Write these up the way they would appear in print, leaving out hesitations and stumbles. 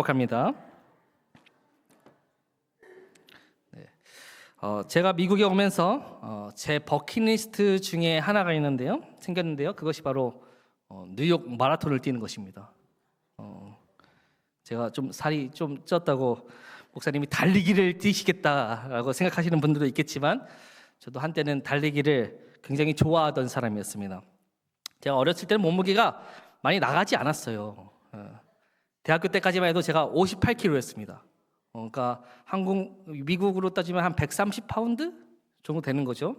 합니다. 제가 미국에 오면서 제 버킷리스트 중에 하나가 생겼는데요. 그것이 바로 뉴욕 마라톤을 뛰는 것입니다. 제가 좀 살이 좀 쪘다고 목사님이 달리기를 뛰시겠다라고 생각하시는 분들도 있겠지만, 저도 한때는 달리기를 굉장히 좋아하던 사람이었습니다. 제가 어렸을 때는 몸무게가 많이 나가지 않았어요. 대학교 때까지만 해도 제가 58kg였습니다. 그러니까 미국으로 따지면 한 130파운드 정도 되는 거죠.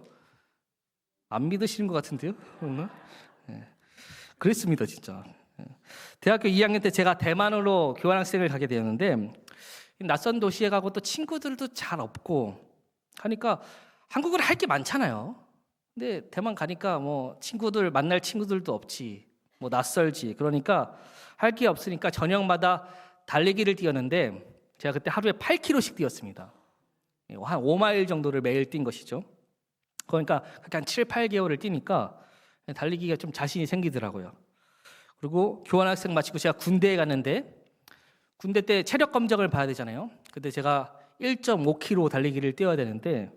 안 믿으시는 것 같은데요? 그랬습니다, 진짜. 대학교 2학년 때 제가 대만으로 교환학생을 가게 되었는데, 낯선 도시에 가고 또 친구들도 잘 없고 하니까 한국은 할 게 많잖아요. 근데 대만 가니까 뭐 만날 친구들도 없지, 뭐 낯설지. 그러니까 할 게 없으니까 저녁마다 달리기를 뛰었는데, 제가 그때 하루에 8km씩 뛰었습니다. 한 5마일 정도를 매일 뛴 것이죠. 그러니까 그렇게 한 7, 8개월을 뛰니까 달리기가 좀 자신이 생기더라고요. 그리고 교환학생 마치고 제가 군대에 갔는데, 군대 때 체력 검정을 봐야 되잖아요. 근데 제가 1.5km 달리기를 뛰어야 되는데,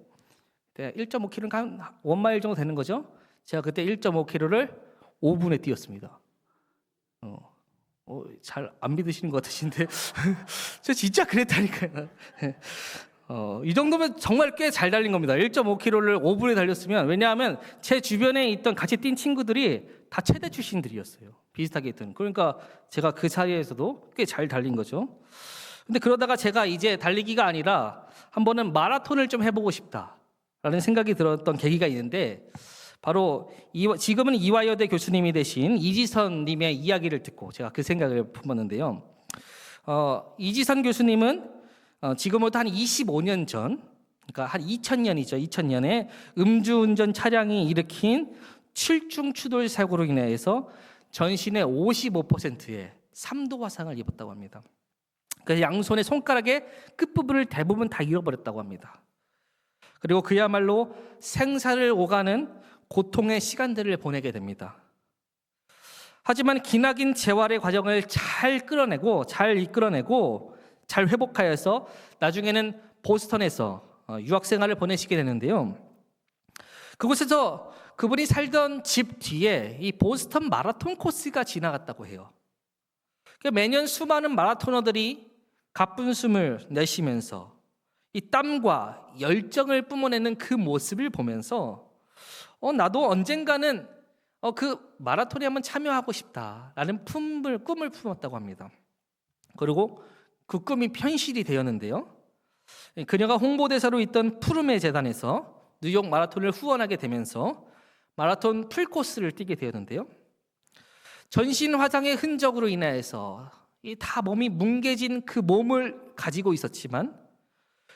1.5km는 한 1마일 정도 되는 거죠. 제가 그때 1.5km를 5분에 뛰었습니다. 잘 안 믿으시는 것 같으신데 저 진짜 그랬다니까요. 이 정도면 정말 꽤 잘 달린 겁니다. 1.5km를 5분에 달렸으면. 왜냐하면 제 주변에 있던 같이 뛴 친구들이 다 체대 출신들이었어요. 비슷하게 있던. 그러니까 제가 그 사이에서도 꽤 잘 달린 거죠. 근데 그러다가 제가 이제 달리기가 아니라 한 번은 마라톤을 좀 해보고 싶다라는 생각이 들었던 계기가 있는데, 바로 지금은 이화여대 교수님이 되신 이지선 님의 이야기를 듣고 제가 그 생각을 품었는데요. 이지선 교수님은 지금부터 한 25년 전, 그러니까 한 2000년이죠. 2000년에 음주운전 차량이 일으킨 칠중추돌 사고로 인해서 전신의 55%의 3도 화상을 입었다고 합니다. 그래서 양손의 손가락의 끝부분을 대부분 다 잃어버렸다고 합니다. 그리고 그야말로 생사를 오가는 고통의 시간들을 보내게 됩니다. 하지만 기나긴 재활의 과정을 잘 이끌어내고 잘 회복하여서 나중에는 보스턴에서 유학 생활을 보내시게 되는데요. 그곳에서 그분이 살던 집 뒤에 이 보스턴 마라톤 코스가 지나갔다고 해요. 매년 수많은 마라토너들이 가쁜 숨을 내쉬면서 이 땀과 열정을 뿜어내는 그 모습을 보면서 나도 언젠가는 그 마라톤에 한번 참여하고 싶다라는 꿈을 품었다고 합니다. 그리고 그 꿈이 현실이 되었는데요. 그녀가 홍보대사로 있던 푸르메 재단에서 뉴욕 마라톤을 후원하게 되면서 마라톤 풀코스를 뛰게 되었는데요. 전신 화상의 흔적으로 인해서 다 몸이 뭉개진 그 몸을 가지고 있었지만,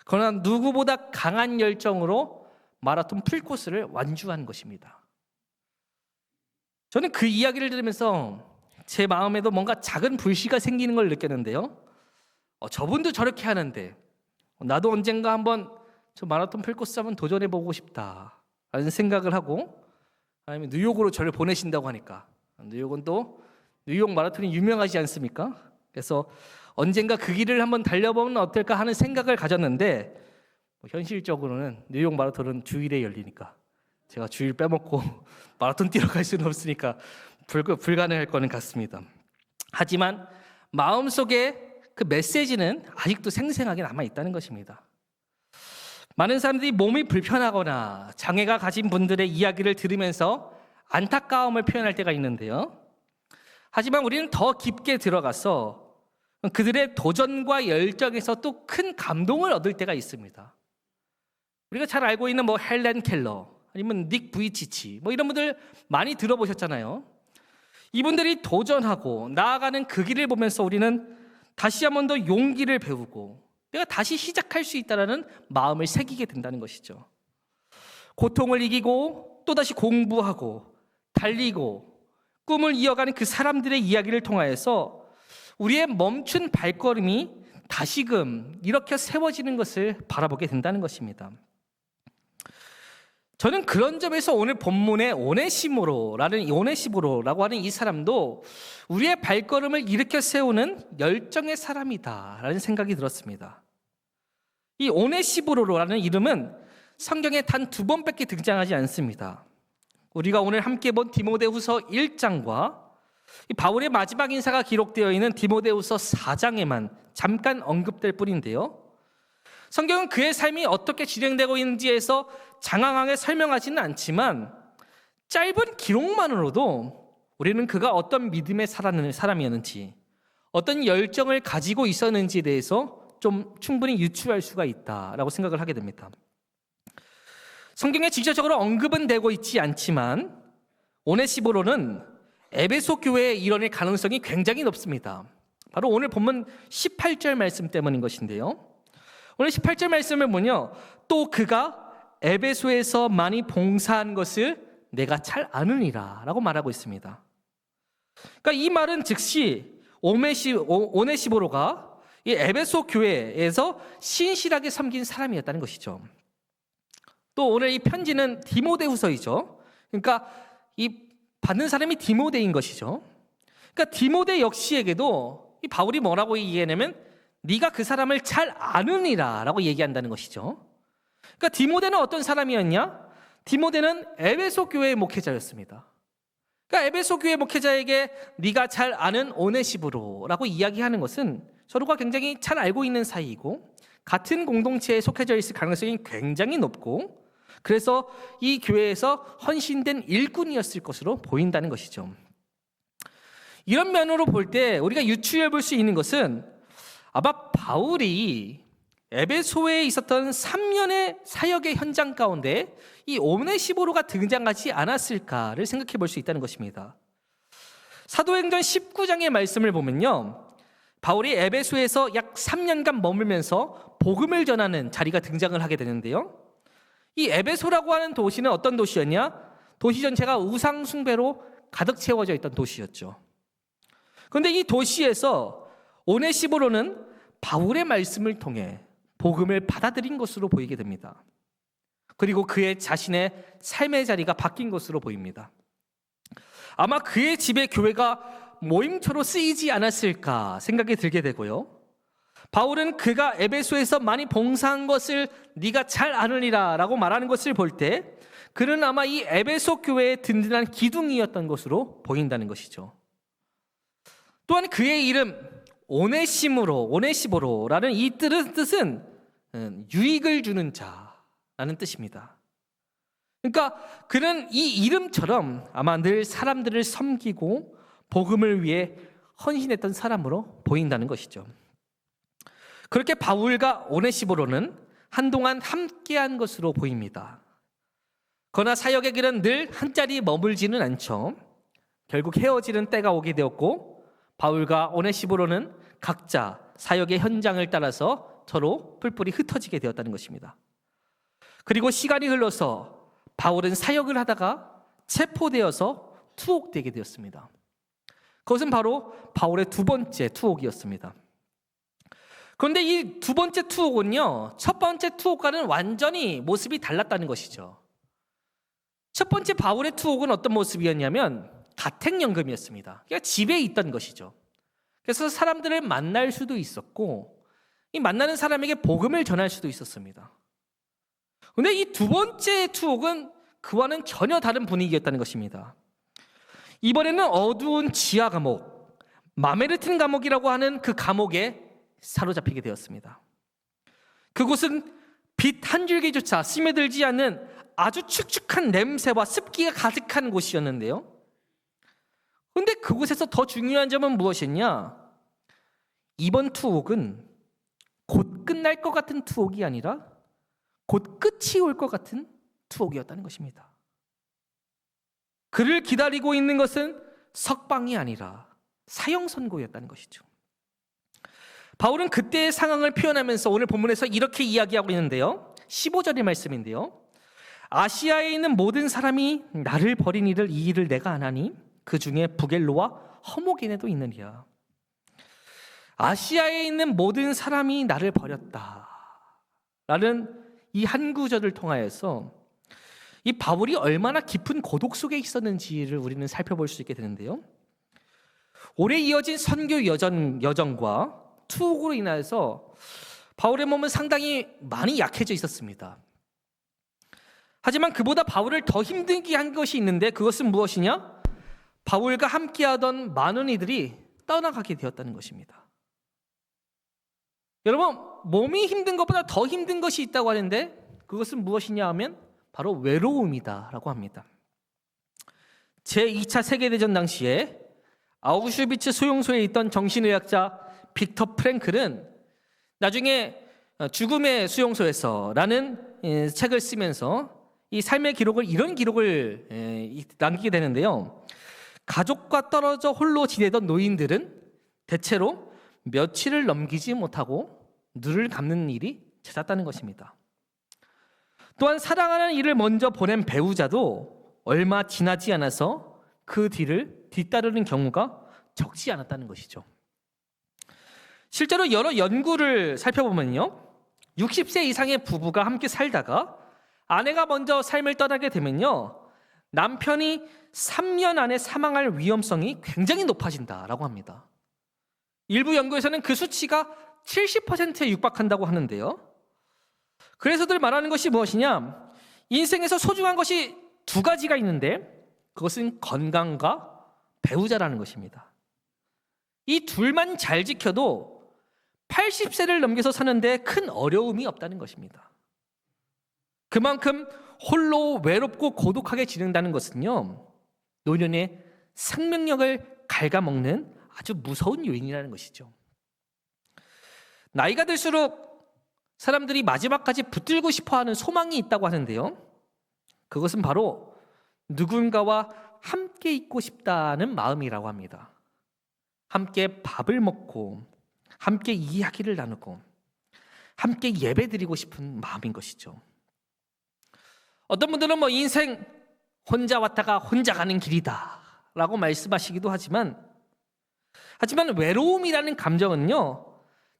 그러나 누구보다 강한 열정으로 마라톤 풀코스를 완주한 것입니다. 저는 그 이야기를 들으면서 제 마음에도 뭔가 작은 불씨가 생기는 걸 느꼈는데요. 저분도 저렇게 하는데 나도 언젠가 한번 저 마라톤 풀코스 한번 도전해보고 싶다라는 생각을 하고, 아니면 뉴욕으로 저를 보내신다고 하니까, 뉴욕은 또 뉴욕 마라톤이 유명하지 않습니까? 그래서 언젠가 그 길을 한번 달려보면 어떨까 하는 생각을 가졌는데, 현실적으로는 뉴욕 마라톤은 주일에 열리니까 제가 주일 빼먹고 마라톤 뛰러 갈 수는 없으니까 불가능할 거는 같습니다. 하지만 마음속에 그 메시지는 아직도 생생하게 남아있다는 것입니다. 많은 사람들이 몸이 불편하거나 장애가 가진 분들의 이야기를 들으면서 안타까움을 표현할 때가 있는데요. 하지만 우리는 더 깊게 들어가서 그들의 도전과 열정에서 또 큰 감동을 얻을 때가 있습니다. 우리가 잘 알고 있는 헬렌 켈러, 아니면 닉 부이치치, 이런 분들 많이 들어보셨잖아요. 이분들이 도전하고 나아가는 그 길을 보면서 우리는 다시 한 번 더 용기를 배우고 내가 다시 시작할 수 있다는 마음을 새기게 된다는 것이죠. 고통을 이기고 또다시 공부하고 달리고 꿈을 이어가는 그 사람들의 이야기를 통하여서 우리의 멈춘 발걸음이 다시금 이렇게 세워지는 것을 바라보게 된다는 것입니다. 저는 그런 점에서 오늘 본문의 오네시모로라고 하는 이 사람도 우리의 발걸음을 일으켜 세우는 열정의 사람이다라는 생각이 들었습니다. 이 오네시모로라는 이름은 성경에 단 2번밖에 등장하지 않습니다. 우리가 오늘 함께 본 디모데후서 1장과 바울의 마지막 인사가 기록되어 있는 디모데후서 4장에만 잠깐 언급될 뿐인데요. 성경은 그의 삶이 어떻게 진행되고 있는지에서 장황하게 설명하지는 않지만 짧은 기록만으로도 우리는 그가 어떤 믿음에 살아가는 사람이었는지, 어떤 열정을 가지고 있었는지에 대해서 좀 충분히 유추할 수가 있다라고 생각을 하게 됩니다. 성경에 직접적으로 언급은 되고 있지 않지만 오네시모로는 에베소 교회에 일원일 가능성이 굉장히 높습니다. 바로 오늘 본문 18절 말씀 때문인 것인데요. 오늘 18절 말씀을 보면요, 또 그가 에베소에서 많이 봉사한 것을 내가 잘 아느니라 라고 말하고 있습니다. 그러니까 이 말은 즉시 오네시모로가 이 에베소 교회에서 신실하게 섬긴 사람이었다는 것이죠. 또 오늘 이 편지는 디모데후서이죠. 그러니까 이 받는 사람이 디모데인 것이죠. 그러니까 디모데 역시에게도 이 바울이 뭐라고 얘기하냐면 네가 그 사람을 잘 아느니라 라고 얘기한다는 것이죠. 그러니까 디모데는 어떤 사람이었냐? 디모데는 에베소 교회의 목회자였습니다. 그러니까 에베소 교회 목회자에게 네가 잘 아는 오네시모로라고 이야기하는 것은 서로가 굉장히 잘 알고 있는 사이이고 같은 공동체에 속해져 있을 가능성이 굉장히 높고, 그래서 이 교회에서 헌신된 일꾼이었을 것으로 보인다는 것이죠. 이런 면으로 볼 때 우리가 유추해 볼 수 있는 것은 아마 바울이 에베소에 있었던 3년의 사역의 현장 가운데 이 오네시모로가 등장하지 않았을까를 생각해 볼 수 있다는 것입니다. 사도행전 19장의 말씀을 보면요, 바울이 에베소에서 약 3년간 머물면서 복음을 전하는 자리가 등장을 하게 되는데요, 이 에베소라고 하는 도시는 어떤 도시였냐? 도시 전체가 우상 숭배로 가득 채워져 있던 도시였죠. 그런데 이 도시에서 오네시모로는 바울의 말씀을 통해 복음을 받아들인 것으로 보이게 됩니다. 그리고 그의 자신의 삶의 자리가 바뀐 것으로 보입니다. 아마 그의 집에 교회가 모임처로 쓰이지 않았을까 생각이 들게 되고요, 바울은 그가 에베소에서 많이 봉사한 것을 네가 잘 아느니라 라고 말하는 것을 볼 때 그는 아마 이 에베소 교회의 든든한 기둥이었던 것으로 보인다는 것이죠. 또한 그의 이름 오네시모로라는 이 뜻은 유익을 주는 자라는 뜻입니다. 그러니까 그는 이 이름처럼 아마 늘 사람들을 섬기고 복음을 위해 헌신했던 사람으로 보인다는 것이죠. 그렇게 바울과 오네시모로는 한동안 함께한 것으로 보입니다. 그러나 사역의 길은 늘 한자리에 머물지는 않죠. 결국 헤어지는 때가 오게 되었고 바울과 오네시모로는 각자 사역의 현장을 따라서 서로 뿔뿔이 흩어지게 되었다는 것입니다. 그리고 시간이 흘러서 바울은 사역을 하다가 체포되어서 투옥되게 되었습니다. 그것은 바로 바울의 2번째 투옥이었습니다. 그런데 이 2번째 투옥은요, 첫 번째 투옥과는 완전히 모습이 달랐다는 것이죠. 첫 번째 바울의 투옥은 어떤 모습이었냐면 가택연금이었습니다. 그러니까 집에 있던 것이죠. 그래서 사람들을 만날 수도 있었고 이 만나는 사람에게 복음을 전할 수도 있었습니다. 그런데 이 2번째 투옥은 그와는 전혀 다른 분위기였다는 것입니다. 이번에는 어두운 지하 감옥, 마메르틴 감옥이라고 하는 그 감옥에 사로잡히게 되었습니다. 그곳은 빛 한 줄기조차 스며들지 않는 아주 축축한 냄새와 습기가 가득한 곳이었는데요, 그런데 그곳에서 더 중요한 점은 무엇이냐? 이번 투옥은 곧 끝날 것 같은 투옥이 아니라 곧 끝이 올 것 같은 투옥이었다는 것입니다. 그를 기다리고 있는 것은 석방이 아니라 사형 선고였다는 것이죠. 바울은 그때의 상황을 표현하면서 오늘 본문에서 이렇게 이야기하고 있는데요, 15절의 말씀인데요, 아시아에 있는 모든 사람이 나를 버린 이를 이 일을 내가 안 하니 그 중에 부겔로와 허모게네도 있느니라. 아시아에 있는 모든 사람이 나를 버렸다 라는 이 한 구절을 통하여서 이 바울이 얼마나 깊은 고독 속에 있었는지를 우리는 살펴볼 수 있게 되는데요. 오래 이어진 선교 여정과 투옥으로 인하여서 바울의 몸은 상당히 많이 약해져 있었습니다. 하지만 그보다 바울을 더 힘들게 한 것이 있는데 그것은 무엇이냐? 바울과 함께하던 많은 이들이 떠나가게 되었다는 것입니다. 여러분, 몸이 힘든 것보다 더 힘든 것이 있다고 하는데 그것은 무엇이냐 하면 바로 외로움이다라고 합니다. 제2차 세계대전 당시에 아우슈비츠 수용소에 있던 정신의학자 빅터 프랭클은 나중에 죽음의 수용소에서라는 책을 쓰면서 이 삶의 기록을 이런 기록을 남기게 되는데요. 가족과 떨어져 홀로 지내던 노인들은 대체로 며칠을 넘기지 못하고 눈을 감는 일이 잦았다는 것입니다. 또한 사랑하는 이를 먼저 보낸 배우자도 얼마 지나지 않아서 그 뒤를 뒤따르는 경우가 적지 않았다는 것이죠. 실제로 여러 연구를 살펴보면요, 60세 이상의 부부가 함께 살다가 아내가 먼저 삶을 떠나게 되면요, 남편이 3년 안에 사망할 위험성이 굉장히 높아진다라고 합니다. 일부 연구에서는 그 수치가 70%에 육박한다고 하는데요. 그래서들 말하는 것이 무엇이냐? 인생에서 소중한 것이 두 가지가 있는데 그것은 건강과 배우자라는 것입니다. 이 둘만 잘 지켜도 80세를 넘겨서 사는데 큰 어려움이 없다는 것입니다. 그만큼 홀로 외롭고 고독하게 지낸다는 것은요, 노년의 생명력을 갉아먹는 아주 무서운 요인이라는 것이죠. 나이가 들수록 사람들이 마지막까지 붙들고 싶어하는 소망이 있다고 하는데요, 그것은 바로 누군가와 함께 있고 싶다는 마음이라고 합니다. 함께 밥을 먹고 함께 이야기를 나누고 함께 예배드리고 싶은 마음인 것이죠. 어떤 분들은 인생 혼자 왔다가 혼자 가는 길이다 라고 말씀하시기도 하지만 외로움이라는 감정은요,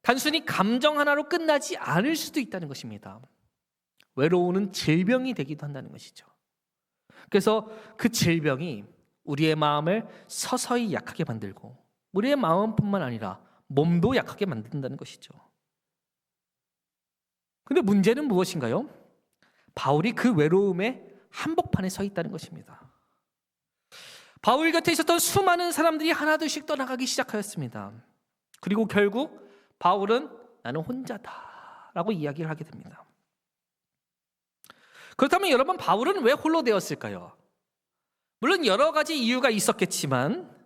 단순히 감정 하나로 끝나지 않을 수도 있다는 것입니다. 외로움은 질병이 되기도 한다는 것이죠. 그래서 그 질병이 우리의 마음을 서서히 약하게 만들고 우리의 마음뿐만 아니라 몸도 약하게 만든다는 것이죠. 근데 문제는 무엇인가요? 바울이 그 외로움의 한복판에 서 있다는 것입니다. 바울 곁에 있었던 수많은 사람들이 하나둘씩 떠나가기 시작하였습니다. 그리고 결국 바울은 나는 혼자다 라고 이야기를 하게 됩니다. 그렇다면 여러분, 바울은 왜 홀로 되었을까요? 물론 여러 가지 이유가 있었겠지만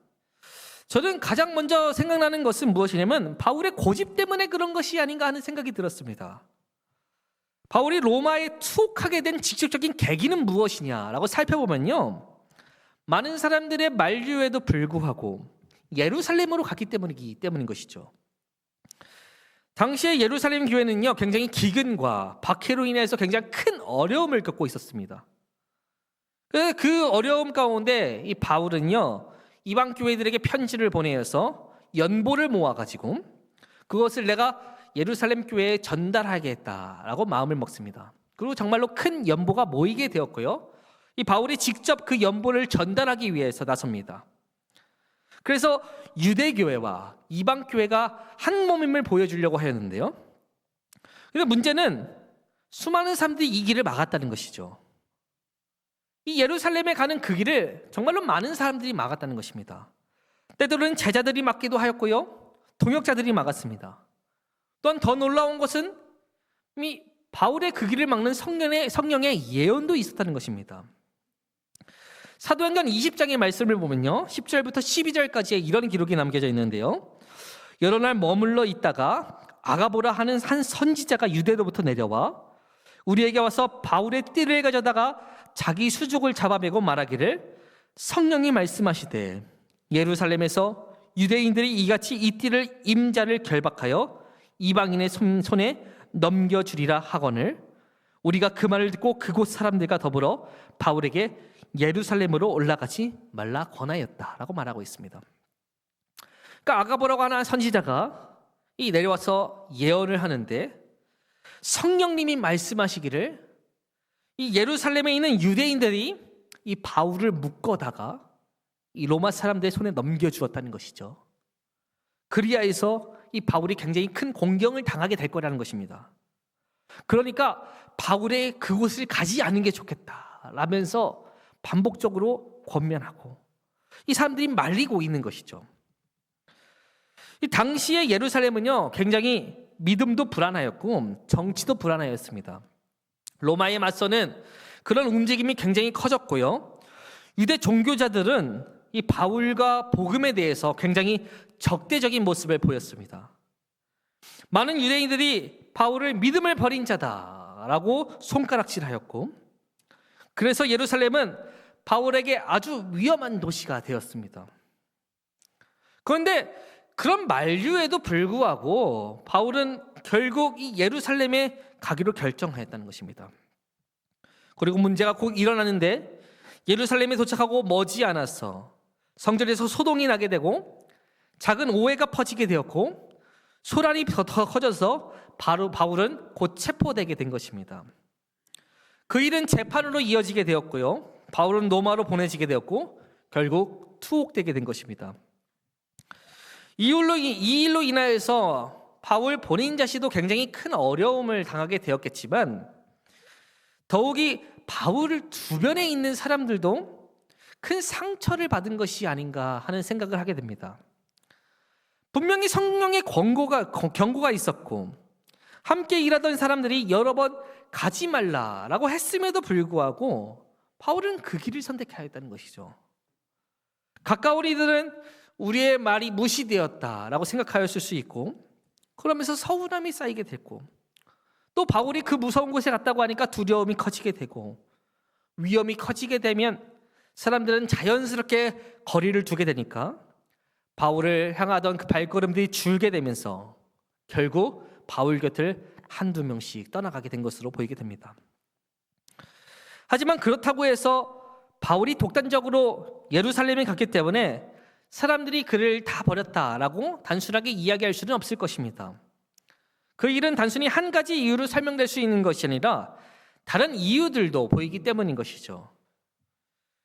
저는 가장 먼저 생각나는 것은 무엇이냐면 바울의 고집 때문에 그런 것이 아닌가 하는 생각이 들었습니다. 바울이 로마에 투옥하게 된 직접적인 계기는 무엇이냐라고 살펴보면요, 많은 사람들의 만류에도 불구하고 예루살렘으로 갔기 때문인 것이죠. 당시의 예루살렘 교회는요, 굉장히 기근과 박해로 인해서 굉장히 큰 어려움을 겪고 있었습니다. 그 어려움 가운데 이 바울은요, 이방 교회들에게 편지를 보내서 연보를 모아가지고 그것을 내가 예루살렘 교회에 전달하겠다라고 마음을 먹습니다. 그리고 정말로 큰 연보가 모이게 되었고요, 이 바울이 직접 그 연보를 전달하기 위해서 나섭니다. 그래서 유대교회와 이방교회가 한 몸임을 보여주려고 하였는데요, 그런데 문제는 수많은 사람들이 이 길을 막았다는 것이죠. 이 예루살렘에 가는 그 길을 정말로 많은 사람들이 막았다는 것입니다. 때로는 제자들이 막기도 하였고요, 동역자들이 막았습니다. 또한 더 놀라운 것은 이 바울의 그 길을 막는 성령의 예언도 있었다는 것입니다. 사도행전 20장의 말씀을 보면요, 10절부터 12절까지의 이런 기록이 남겨져 있는데요, 여러 날 머물러 있다가 아가보라 하는 한 선지자가 유대로부터 내려와 우리에게 와서 바울의 띠를 가져다가 자기 수족을 잡아매고 말하기를, 성령이 말씀하시되 예루살렘에서 유대인들이 이같이 이 띠를 임자를 결박하여 이방인의 손에 넘겨주리라 하거늘 우리가 그 말을 듣고 그곳 사람들과 더불어 바울에게 예루살렘으로 올라가지 말라 권하였다라고 말하고 있습니다. 그러니까 아가보라고 하는 선지자가 내려와서 예언을 하는데 성령님이 말씀하시기를 이 예루살렘에 있는 유대인들이 이 바울을 묶어다가 이 로마 사람들의 손에 넘겨주었다는 것이죠. 그리하여서 이 바울이 굉장히 큰 공경을 당하게 될 거라는 것입니다. 그러니까 바울의 그곳을 가지 않는 게 좋겠다라면서 반복적으로 권면하고 이 사람들이 말리고 있는 것이죠. 이 당시의 예루살렘은요, 굉장히 믿음도 불안하였고 정치도 불안하였습니다. 로마에 맞서는 그런 움직임이 굉장히 커졌고요. 유대 종교자들은 이 바울과 복음에 대해서 굉장히 적대적인 모습을 보였습니다. 많은 유대인들이 바울을 믿음을 버린 자다라고 손가락질하였고, 그래서 예루살렘은 바울에게 아주 위험한 도시가 되었습니다. 그런데 그런 만류에도 불구하고 바울은 결국 이 예루살렘에 가기로 결정하였다는 것입니다. 그리고 문제가 곧 일어나는데 예루살렘에 도착하고 머지않아서 성전에서 소동이 나게 되고 작은 오해가 퍼지게 되었고 소란이 더 커져서 바울은 곧 체포되게 된 것입니다. 그 일은 재판으로 이어지게 되었고요. 바울은 로마로 보내지게 되었고 결국 투옥되게 된 것입니다. 이 일로 인하여서 바울 본인 자신도 굉장히 큰 어려움을 당하게 되었겠지만 더욱이 바울을 주변에 있는 사람들도 큰 상처를 받은 것이 아닌가 하는 생각을 하게 됩니다. 분명히 성령의 경고가 있었고 함께 일하던 사람들이 여러 번 가지 말라라고 했음에도 불구하고 바울은 그 길을 선택하였다는 것이죠. 가까운 이들은 우리의 말이 무시되었다라고 생각하였을 수 있고 그러면서 서운함이 쌓이게 됐고 또 바울이 그 무서운 곳에 갔다고 하니까 두려움이 커지게 되고 위험이 커지게 되면 사람들은 자연스럽게 거리를 두게 되니까 바울을 향하던 그 발걸음들이 줄게 되면서 결국 바울 곁을 한두 명씩 떠나가게 된 것으로 보이게 됩니다. 하지만 그렇다고 해서 바울이 독단적으로 예루살렘에 갔기 때문에 사람들이 그를 다 버렸다라고 단순하게 이야기할 수는 없을 것입니다. 그 일은 단순히 한 가지 이유로 설명될 수 있는 것이 아니라 다른 이유들도 보이기 때문인 것이죠.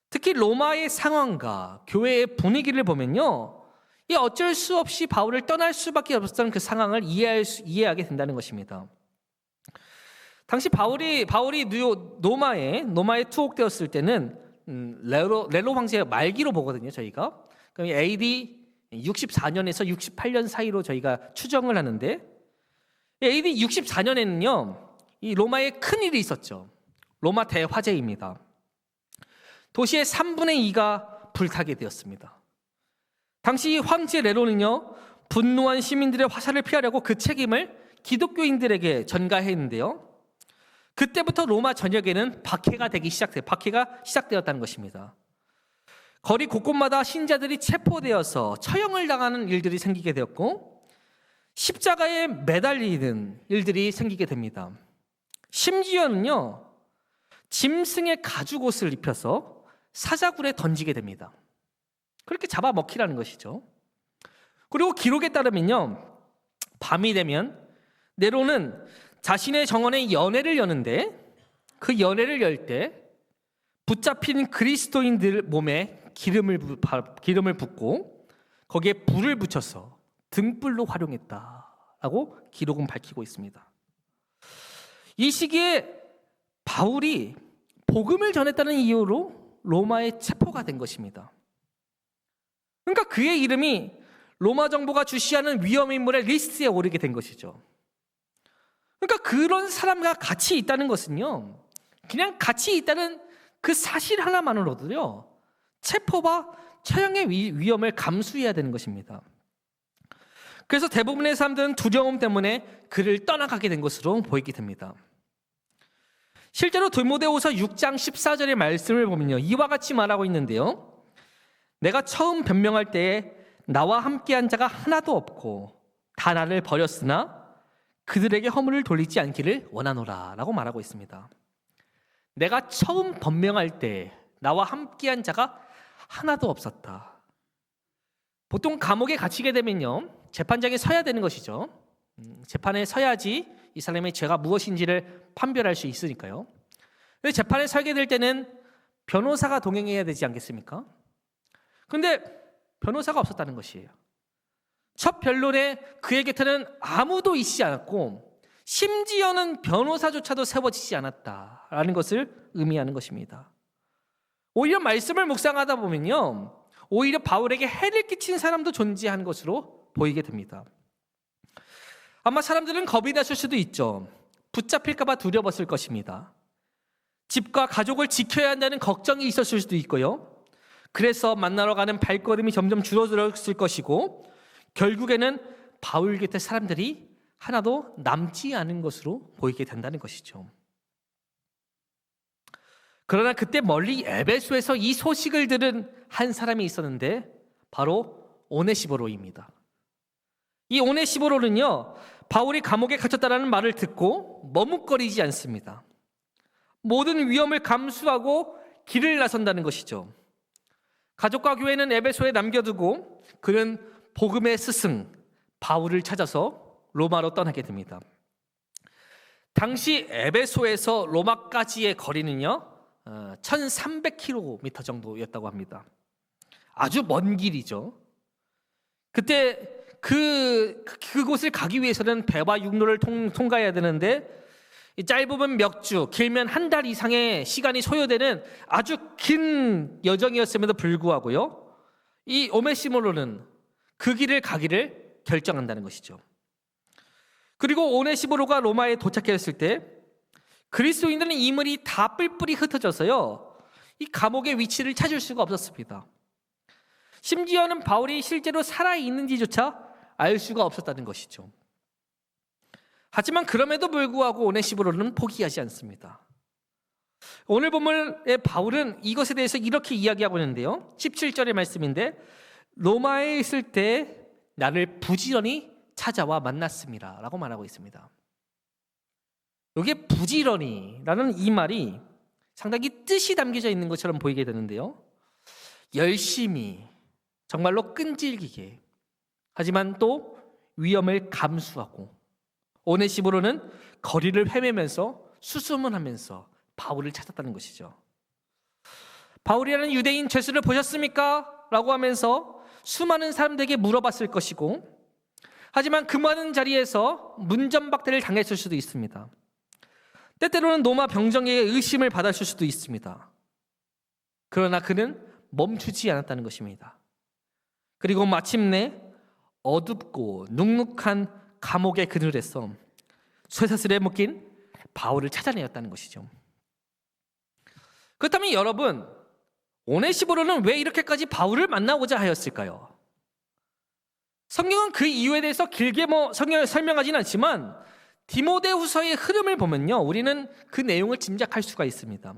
특히 로마의 상황과 교회의 분위기를 보면요, 이 어쩔 수 없이 바울을 떠날 수밖에 없었던 그 상황을 이해하게 된다는 것입니다. 당시 바울이 로마에 투옥되었을 때는 네로 황제의 말기로 보거든요. 저희가 그럼 AD 64년에서 68년 사이로 저희가 추정을 하는데 AD 64년에는요 이 로마에 큰 일이 있었죠. 로마 대화재입니다. 도시의 3분의 2가 불타게 되었습니다. 당시 황제 네로는요 분노한 시민들의 화살을 피하려고 그 책임을 기독교인들에게 전가했는데요. 그때부터 로마 전역에는 박해가 시작되었다는 것입니다. 거리 곳곳마다 신자들이 체포되어서 처형을 당하는 일들이 생기게 되었고 십자가에 매달리는 일들이 생기게 됩니다. 심지어는요 짐승의 가죽옷을 입혀서 사자굴에 던지게 됩니다. 그렇게 잡아먹히라는 것이죠. 그리고 기록에 따르면요 밤이 되면 네로는 자신의 정원에 연회를 여는데 그 연회를 열 때 붙잡힌 그리스도인들 몸에 기름을 붓고 거기에 불을 붙여서 등불로 활용했다라고 기록은 밝히고 있습니다. 이 시기에 바울이 복음을 전했다는 이유로 로마에 체포가 된 것입니다. 그러니까 그의 이름이 로마 정부가 주시하는 위험인물의 리스트에 오르게 된 것이죠. 그러니까 그런 사람과 같이 있다는 것은요 그냥 같이 있다는 그 사실 하나만으로도요 체포와 처형의 위험을 감수해야 되는 것입니다. 그래서 대부분의 사람들은 두려움 때문에 그를 떠나가게 된 것으로 보이게 됩니다. 실제로 디모데후서 6장 14절의 말씀을 보면요 이와 같이 말하고 있는데요 내가 처음 변명할 때에 나와 함께한 자가 하나도 없고 다 나를 버렸으나 그들에게 허물을 돌리지 않기를 원하노라 라고 말하고 있습니다. 내가 처음 변명할 때 나와 함께한 자가 하나도 없었다. 보통 감옥에 갇히게 되면요 재판장에 서야 되는 것이죠. 재판에 서야지 이 사람의 죄가 무엇인지를 판별할 수 있으니까요. 근데 재판에 서게 될 때는 변호사가 동행해야 되지 않겠습니까? 근데 변호사가 없었다는 것이에요. 첫 변론에 그의 곁에는 아무도 있지 않았고 심지어는 변호사조차도 세워지지 않았다라는 것을 의미하는 것입니다. 오히려 말씀을 묵상하다 보면요, 오히려 바울에게 해를 끼친 사람도 존재하는 것으로 보이게 됩니다. 아마 사람들은 겁이 났을 수도 있죠. 붙잡힐까 봐 두려웠을 것입니다. 집과 가족을 지켜야 한다는 걱정이 있었을 수도 있고요. 그래서 만나러 가는 발걸음이 점점 줄어들었을 것이고, 결국에는 바울 곁에 사람들이 하나도 남지 않은 것으로 보이게 된다는 것이죠. 그러나 그때 멀리 에베소에서 이 소식을 들은 한 사람이 있었는데 바로 오네시보로입니다. 이 오네시보로는요, 바울이 감옥에 갇혔다는 말을 듣고 머뭇거리지 않습니다. 모든 위험을 감수하고 길을 나선다는 것이죠. 가족과 교회는 에베소에 남겨두고 그는 복음의 스승 바울을 찾아서 로마로 떠나게 됩니다. 당시 에베소에서 로마까지의 거리는요 1300km 정도였다고 합니다. 아주 먼 길이죠. 그때 그곳을 가기 위해서는 배와 육로를 통과해야 되는데 짧으면 몇 주, 길면 한 달 이상의 시간이 소요되는 아주 긴 여정이었음에도 불구하고요, 이 오네시모로는 그 길을 가기를 결정한다는 것이죠. 그리고 오네시모로가 로마에 도착했을 때 그리스도인들은 이물이 다 뿔뿔이 흩어져서요, 이 감옥의 위치를 찾을 수가 없었습니다. 심지어는 바울이 실제로 살아있는지조차 알 수가 없었다는 것이죠. 하지만 그럼에도 불구하고 오네시모로는 포기하지 않습니다. 오늘 본문의 바울은 이것에 대해서 이렇게 이야기하고 있는데요, 17절의 말씀인데, 로마에 있을 때 나를 부지런히 찾아와 만났습니다 라고 말하고 있습니다. 여기에 부지런히라는 이 말이 상당히 뜻이 담겨져 있는 것처럼 보이게 되는데요, 열심히, 정말로 끈질기게, 하지만 또 위험을 감수하고, 오네시모로는 거리를 헤매면서 수소문하면서 바울을 찾았다는 것이죠. 바울이라는 유대인 죄수를 보셨습니까? 라고 하면서 수많은 사람들에게 물어봤을 것이고, 하지만 그 많은 자리에서 문전박대를 당했을 수도 있습니다. 때때로는 로마 병정에게 의심을 받았을 수도 있습니다. 그러나 그는 멈추지 않았다는 것입니다. 그리고 마침내 어둡고 눅눅한 감옥의 그늘에서 쇠사슬에 묶인 바울을 찾아내었다는 것이죠. 그렇다면 여러분, 오네시모로는 왜 이렇게까지 바울을 만나고자 하였을까요? 성경은 그 이유에 대해서 길게 설명하지는 않지만 디모데후서의 흐름을 보면요, 우리는 그 내용을 짐작할 수가 있습니다.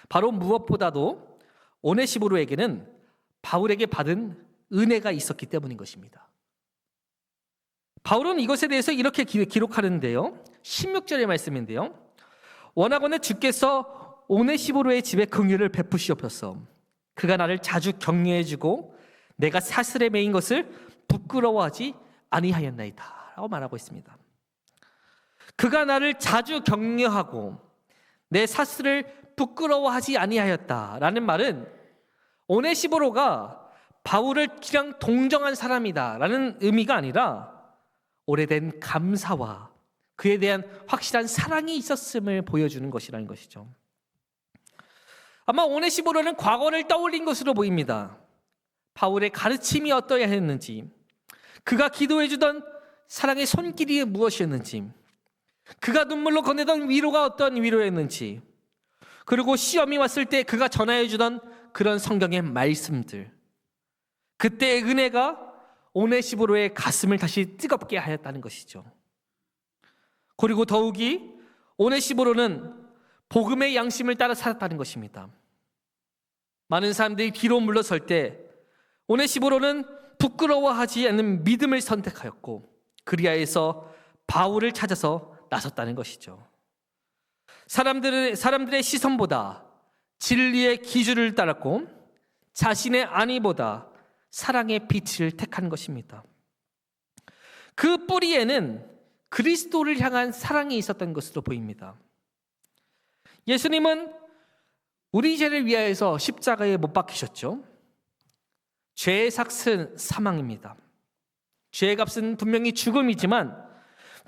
바로 무엇보다도 오네시모로에게는 바울에게 받은 은혜가 있었기 때문인 것입니다. 바울은 이것에 대해서 이렇게 기록하는데요, 16절의 말씀인데요, 원하건대 주께서 오네시모로의 집에 긍휼을 베푸시옵소서. 그가 나를 자주 격려해주고 내가 사슬에 매인 것을 부끄러워하지 아니하였나이다 라고 말하고 있습니다. 그가 나를 자주 격려하고 내 사슬을 부끄러워하지 아니하였다라는 말은 오네시모로가 바울을 그냥 동정한 사람이다라는 의미가 아니라 오래된 감사와 그에 대한 확실한 사랑이 있었음을 보여주는 것이라는 것이죠. 아마 오네시모로는 과거를 떠올린 것으로 보입니다. 바울의 가르침이 어떠해야 했는지, 그가 기도해주던 사랑의 손길이 무엇이었는지, 그가 눈물로 건네던 위로가 어떤 위로였는지, 그리고 시험이 왔을 때 그가 전하여주던 그런 성경의 말씀들, 그때의 은혜가 오네시모로의 가슴을 다시 뜨겁게 하였다는 것이죠. 그리고 더욱이 오네시모로는 복음의 양심을 따라 살았다는 것입니다. 많은 사람들이 뒤로 물러설 때 오네시모로는 부끄러워하지 않는 믿음을 선택하였고, 그리하여서 바울을 찾아서 나섰다는 것이죠. 사람들의 시선보다 진리의 기준을 따랐고 자신의 안위보다 사랑의 빛을 택한 것입니다. 그 뿌리에는 그리스도를 향한 사랑이 있었던 것으로 보입니다. 예수님은 우리 죄를 위하여서 십자가에 못 박히셨죠. 죄의 삭은 사망입니다. 죄의 값은 분명히 죽음이지만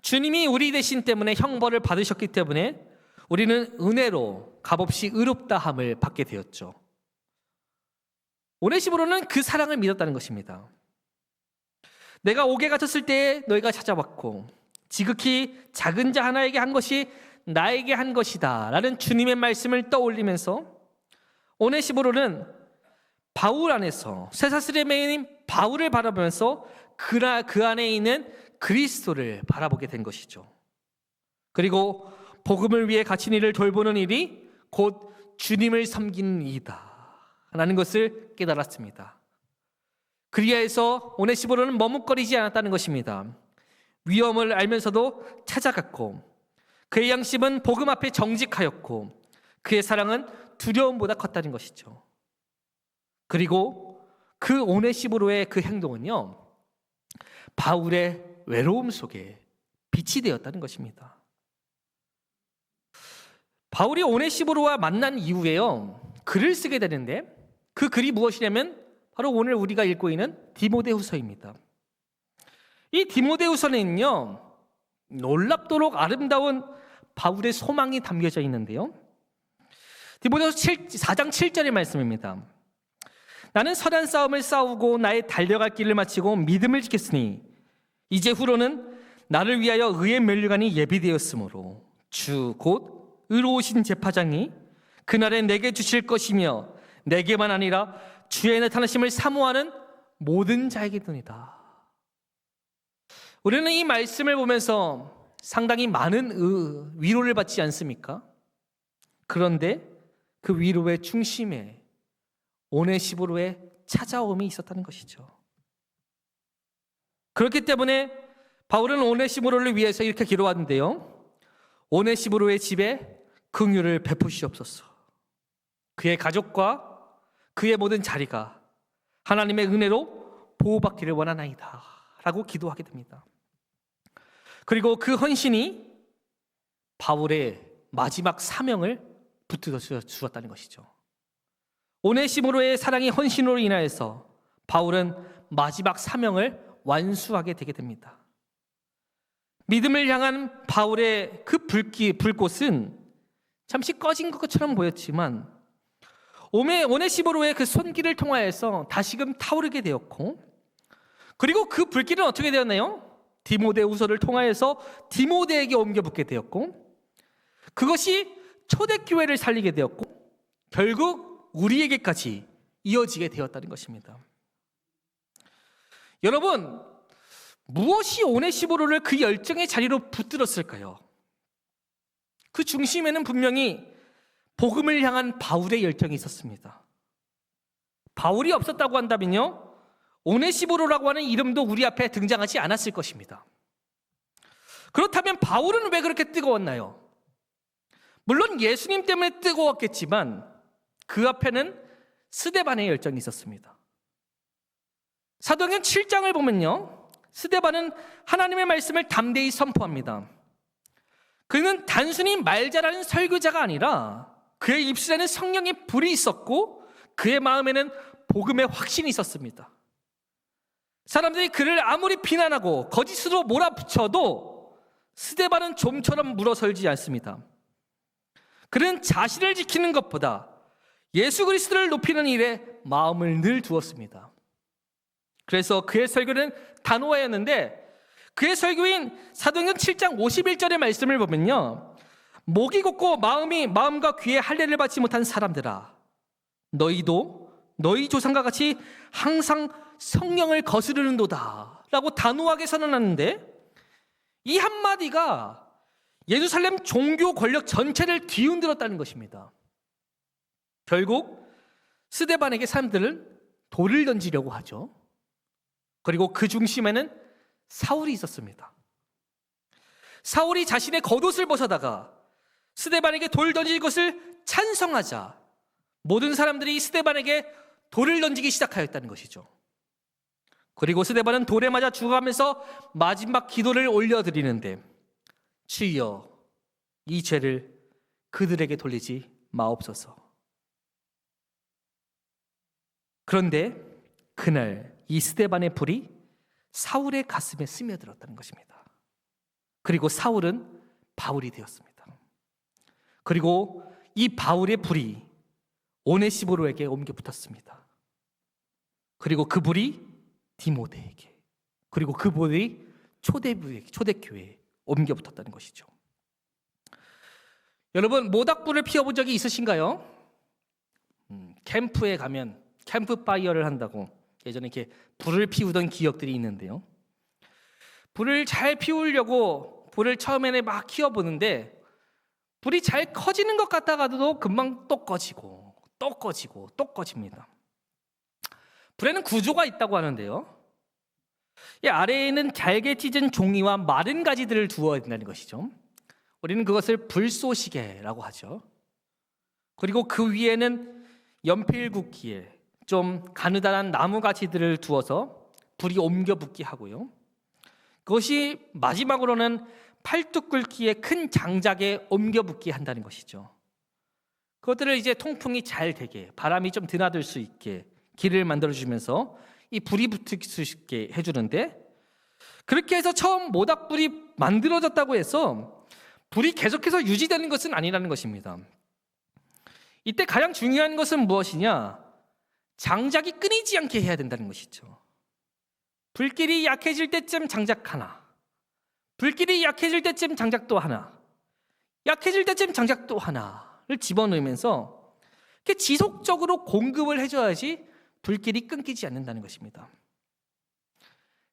주님이 우리 대신 때문에 형벌을 받으셨기 때문에 우리는 은혜로 값없이 의롭다함을 받게 되었죠. 오네시모로는 그 사랑을 믿었다는 것입니다. 내가 옥에 갇혔을 때에 너희가 찾아왔고 지극히 작은 자 하나에게 한 것이 나에게 한 것이다 라는 주님의 말씀을 떠올리면서 오네시모로는 바울 안에서 쇠사슬에 매인 바울을 바라보면서 그 안에 있는 그리스도를 바라보게 된 것이죠. 그리고 복음을 위해 갇힌 이를 돌보는 일이 곧 주님을 섬기는 일이다 라는 것을 깨달았습니다. 그리하여서 오네시모로는 머뭇거리지 않았다는 것입니다. 위험을 알면서도 찾아갔고 그의 양심은 복음 앞에 정직하였고 그의 사랑은 두려움보다 컸다는 것이죠. 그리고 그 오네시모로의 그 행동은요, 바울의 외로움 속에 빛이 되었다는 것입니다. 바울이 오네시모로와 만난 이후에요, 글을 쓰게 되는데 그 글이 무엇이냐면 바로 오늘 우리가 읽고 있는 디모데후서입니다. 이 디모데후서는요, 놀랍도록 아름다운 바울의 소망이 담겨져 있는데요, 디모데후서 4장 7절의 말씀입니다. 나는 선한 싸움을 싸우고 나의 달려갈 길을 마치고 믿음을 지켰으니 이제 후로는 나를 위하여 의의 면류관이 예비되었으므로 주 곧 의로우신 제파장이 그날에 내게 주실 것이며 내게만 아니라 주의 나타나심을 사모하는 모든 자에게 도니라. 우리는 이 말씀을 보면서 상당히 많은 위로를 받지 않습니까? 그런데 그 위로의 중심에 오네시모로의 찾아옴이 있었다는 것이죠. 그렇기 때문에 바울은 오네시모로를 위해서 이렇게 기도하는데요, 오네시모로의 집에 긍휼을 베푸시옵소서. 그의 가족과 그의 모든 자리가 하나님의 은혜로 보호받기를 원하나이다 라고 기도하게 됩니다. 그리고 그 헌신이 바울의 마지막 사명을 붙들어 주었다는 것이죠. 오네시모로의 사랑이 헌신으로 인하여서 바울은 마지막 사명을 완수하게 되게 됩니다. 믿음을 향한 바울의 그 불꽃은 잠시 꺼진 것처럼 보였지만 오네시모로의 그 손길을 통하여서 다시금 타오르게 되었고, 그리고 그 불길은 어떻게 되었나요? 디모데후서를 통하여서 디모데에게 옮겨 붙게 되었고, 그것이 초대교회를 살리게 되었고, 결국 우리에게까지 이어지게 되었다는 것입니다. 여러분, 무엇이 오네시모로를 그 열정의 자리로 붙들었을까요? 그 중심에는 분명히 복음을 향한 바울의 열정이 있었습니다. 바울이 없었다고 한다면요, 오네시모로라고 하는 이름도 우리 앞에 등장하지 않았을 것입니다. 그렇다면 바울은 왜 그렇게 뜨거웠나요? 물론 예수님 때문에 뜨거웠겠지만 그 앞에는 스데반의 열정이 있었습니다. 사도행전 7장을 보면요, 스데반은 하나님의 말씀을 담대히 선포합니다. 그는 단순히 말 잘하는 설교자가 아니라 그의 입술에는 성령의 불이 있었고 그의 마음에는 복음의 확신이 있었습니다. 사람들이 그를 아무리 비난하고 거짓으로 몰아붙여도 스데반은 좀처럼 물어설지 않습니다. 그는 자신을 지키는 것보다 예수 그리스도를 높이는 일에 마음을 늘 두었습니다. 그래서 그의 설교는 단호하였는데 그의 설교인 사도행전 7장 51절의 말씀을 보면요, 목이 곧고 마음과 귀에 할례를 받지 못한 사람들아, 너희도 너희 조상과 같이 항상 성령을 거스르는도다 라고 단호하게 선언하는데, 이 한마디가 예루살렘 종교 권력 전체를 뒤흔들었다는 것입니다. 결국 스데반에게 사람들은 돌을 던지려고 하죠. 그리고 그 중심에는 사울이 있었습니다. 사울이 자신의 겉옷을 벗어다가 스데반에게 돌 던질 것을 찬성하자 모든 사람들이 스데반에게 돌을 던지기 시작하였다는 것이죠. 그리고 스데반은 돌에 맞아 죽어가면서 마지막 기도를 올려드리는데, 주여 이 죄를 그들에게 돌리지 마옵소서. 그런데 그날 이 스데반의 불이 사울의 가슴에 스며들었다는 것입니다. 그리고 사울은 바울이 되었습니다. 그리고 이 바울의 불이 오네시모로에게 옮겨 붙었습니다. 그리고 그 불이 디모데에게, 그리고 그 불이 초대교회에 옮겨 붙었다는 것이죠. 여러분, 모닥불을 피워본 적이 있으신가요? 캠프에 가면 캠프파이어를 한다고 예전에 이렇게 불을 피우던 기억들이 있는데요. 불을 잘 피우려고 불을 처음에는 막 키워보는데 불이 잘 커지는 것 같다가도 금방 또 꺼지고 또 꺼지고 또 꺼집니다. 불에는 구조가 있다고 하는데요. 이 아래에는 잘게 찢은 종이와 마른 가지들을 두어야 된다는 것이죠. 우리는 그것을 불쏘시개라고 하죠. 그리고 그 위에는 연필굵기에 좀 가느다란 나무 가지들을 두어서 불이 옮겨 붙게 하고요. 그것이 마지막으로는 팔뚝 굵기의 큰 장작에 옮겨 붙게 한다는 것이죠. 그것들을 이제 통풍이 잘 되게, 바람이 좀 드나들 수 있게 길을 만들어주면서 이 불이 붙을 수 있게 해주는데, 그렇게 해서 처음 모닥불이 만들어졌다고 해서 불이 계속해서 유지되는 것은 아니라는 것입니다. 이때 가장 중요한 것은 무엇이냐? 장작이 끊이지 않게 해야 된다는 것이죠. 불길이 약해질 때쯤 장작 하나, 불길이 약해질 때쯤 장작 또 하나, 약해질 때쯤 장작 또 하나를 집어넣으면서 이렇게 지속적으로 공급을 해줘야지 불길이 끊기지 않는다는 것입니다.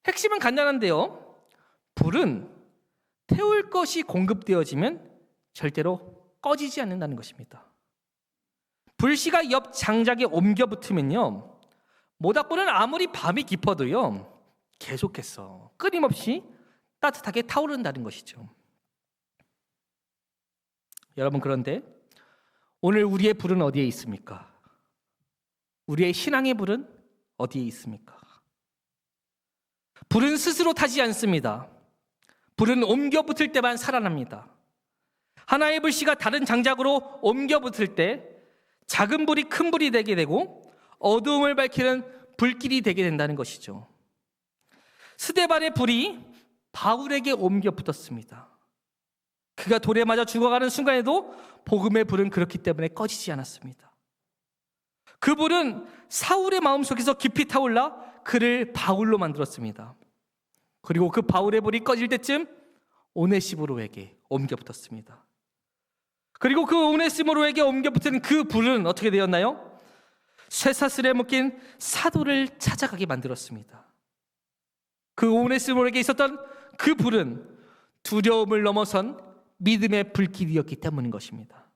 핵심은 간단한데요. 불은 태울 것이 공급되어지면 절대로 꺼지지 않는다는 것입니다. 불씨가 옆 장작에 옮겨 붙으면요, 모닥불은 아무리 밤이 깊어도요 계속해서 끊임없이 따뜻하게 타오른다는 것이죠. 여러분, 그런데 오늘 우리의 불은 어디에 있습니까? 우리의 신앙의 불은 어디에 있습니까? 불은 스스로 타지 않습니다. 불은 옮겨 붙을 때만 살아납니다. 하나의 불씨가 다른 장작으로 옮겨 붙을 때 작은 불이 큰 불이 되게 되고 어두움을 밝히는 불길이 되게 된다는 것이죠. 스데반의 불이 바울에게 옮겨 붙었습니다. 그가 돌에 맞아 죽어가는 순간에도 복음의 불은 그렇기 때문에 꺼지지 않았습니다. 그 불은 사울의 마음속에서 깊이 타올라 그를 바울로 만들었습니다. 그리고 그 바울의 불이 꺼질 때쯤 오네시모로에게 옮겨 붙었습니다. 그리고 그 오네시모로에게 옮겨 붙은 그 불은 어떻게 되었나요? 쇠사슬에 묶인 사도를 찾아가게 만들었습니다. 그 오네시모로에게 있었던 그 불은 두려움을 넘어선 믿음의 불길이었기 때문인 것입니다.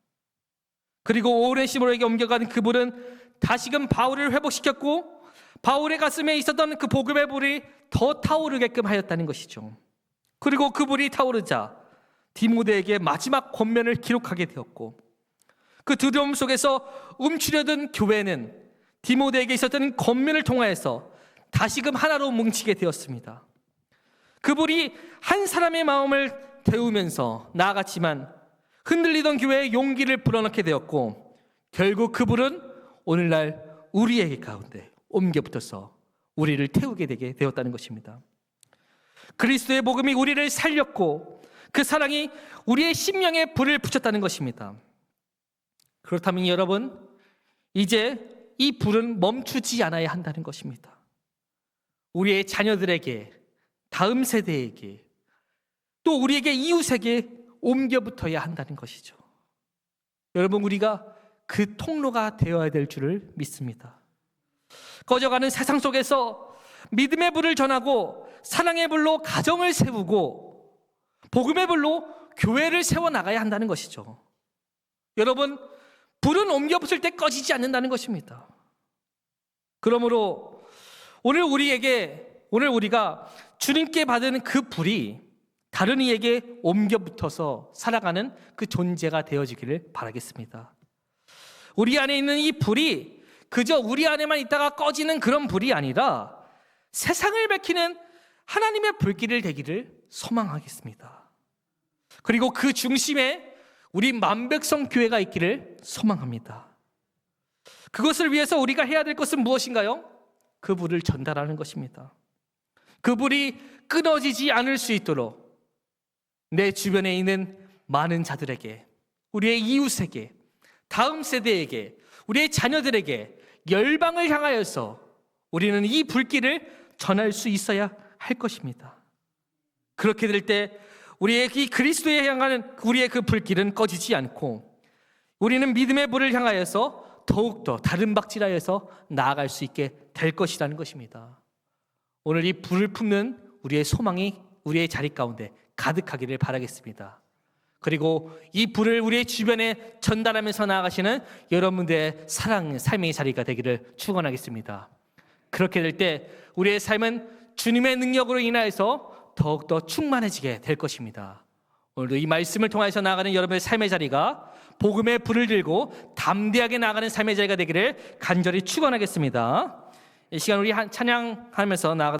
그리고 오네시모로에게 옮겨간 그 불은 다시금 바울을 회복시켰고 바울의 가슴에 있었던 그 복음의 불이 더 타오르게끔 하였다는 것이죠. 그리고 그 불이 타오르자 디모데에게 마지막 권면을 기록하게 되었고, 그 두려움 속에서 움츠려든 교회는 디모데에게 있었던 권면을 통하여서 다시금 하나로 뭉치게 되었습니다. 그 불이 한 사람의 마음을 데우면서 나아갔지만 흔들리던 교회에 용기를 불어넣게 되었고, 결국 그 불은 오늘날 우리에게 가운데 옮겨 붙어서 우리를 태우게 되게 되었다는 것입니다. 그리스도의 복음이 우리를 살렸고 그 사랑이 우리의 심령에 불을 붙였다는 것입니다. 그렇다면 여러분, 이제 이 불은 멈추지 않아야 한다는 것입니다. 우리의 자녀들에게, 다음 세대에게, 또 우리에게, 이웃에게 옮겨 붙어야 한다는 것이죠. 여러분, 우리가 그 통로가 되어야 될 줄을 믿습니다. 꺼져가는 세상 속에서 믿음의 불을 전하고 사랑의 불로 가정을 세우고 복음의 불로 교회를 세워나가야 한다는 것이죠. 여러분, 불은 옮겨 붙을 때 꺼지지 않는다는 것입니다. 그러므로 오늘 우리가 주님께 받은 그 불이 다른 이에게 옮겨 붙어서 살아가는 그 존재가 되어지기를 바라겠습니다. 우리 안에 있는 이 불이 그저 우리 안에만 있다가 꺼지는 그런 불이 아니라 세상을 밝히는 하나님의 불길을 되기를 소망하겠습니다. 그리고 그 중심에 우리 만백성 교회가 있기를 소망합니다. 그것을 위해서 우리가 해야 될 것은 무엇인가요? 그 불을 전달하는 것입니다. 그 불이 끊어지지 않을 수 있도록 내 주변에 있는 많은 자들에게, 우리의 이웃에게, 다음 세대에게, 우리의 자녀들에게 열방을 향하여서 우리는 이 불길을 전할 수 있어야 할 것입니다. 그렇게 될 때 우리의 이 그리스도에 향하는 우리의 그 불길은 꺼지지 않고 우리는 믿음의 불을 향하여서 더욱더 다른 박질하여서 나아갈 수 있게 될 것이라는 것입니다. 오늘 이 불을 품는 우리의 소망이 우리의 자리 가운데 가득하기를 바라겠습니다. 그리고 이 불을 우리의 주변에 전달하면서 나아가시는 여러분들의 사랑, 삶의 자리가 되기를 축원하겠습니다. 그렇게 될 때 우리의 삶은 주님의 능력으로 인하여서 더욱더 충만해지게 될 것입니다. 오늘도 이 말씀을 통해서 나아가는 여러분의 삶의 자리가 복음의 불을 들고 담대하게 나아가는 삶의 자리가 되기를 간절히 축원하겠습니다. 이 시간 우리 찬양하면서 나아가